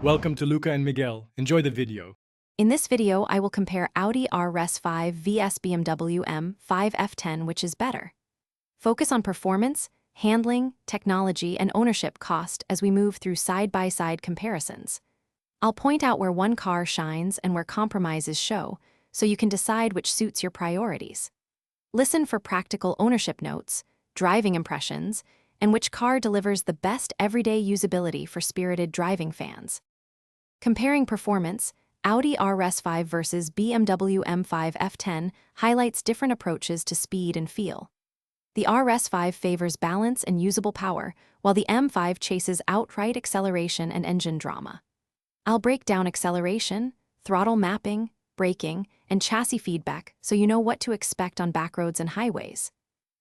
Welcome to Luca and Miguel. Enjoy the video. In this video, I will compare Audi RS5 vs BMW M5 F10, which is better. Focus on performance, handling, technology, and ownership cost as we move through side-by-side comparisons. I'll point out where one car shines and where compromises show, so you can decide which suits your priorities. Listen for practical ownership notes, driving impressions, and which car delivers the best everyday usability for spirited driving fans. Comparing performance, Audi RS5 versus BMW M5 F10 highlights different approaches to speed and feel. The RS5 favors balance and usable power, while the M5 chases outright acceleration and engine drama. I'll break down acceleration, throttle mapping, braking, and chassis feedback so you know what to expect on backroads and highways.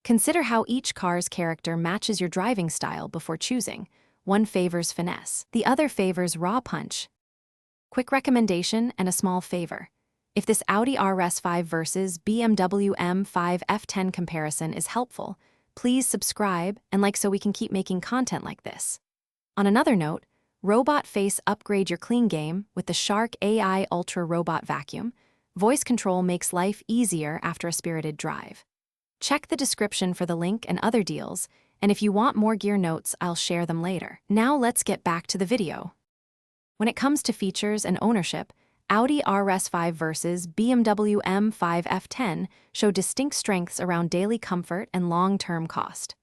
Consider how each car's character matches your driving style before choosing. One favors finesse, the other favors raw punch. Quick recommendation and a small favor. If this Audi RS5 versus BMW M5 F10 comparison is helpful, please subscribe and like so we can keep making content like this. On another note, Robot Face upgrade your clean game with the Shark AI Ultra Robot Vacuum. Voice control makes life easier after a spirited drive. Check the description for the link and other deals, and if you want more gear notes, I'll share them later. Now let's get back to the video. When it comes to features and ownership, Audi RS5 versus BMW M5 F10 show distinct strengths around daily comfort and long-term cost.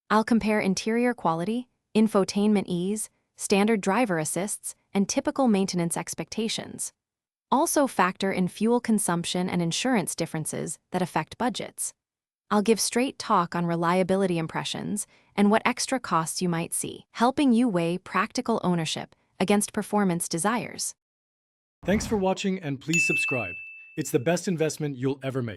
I'll compare interior quality, infotainment ease, standard driver assists, and typical maintenance expectations. Also factor in fuel consumption and insurance differences that affect budgets. I'll give straight talk on reliability impressions and what extra costs you might see, helping you weigh practical ownership against performance desires. Thanks for watching and please subscribe. It's the best investment you'll ever make.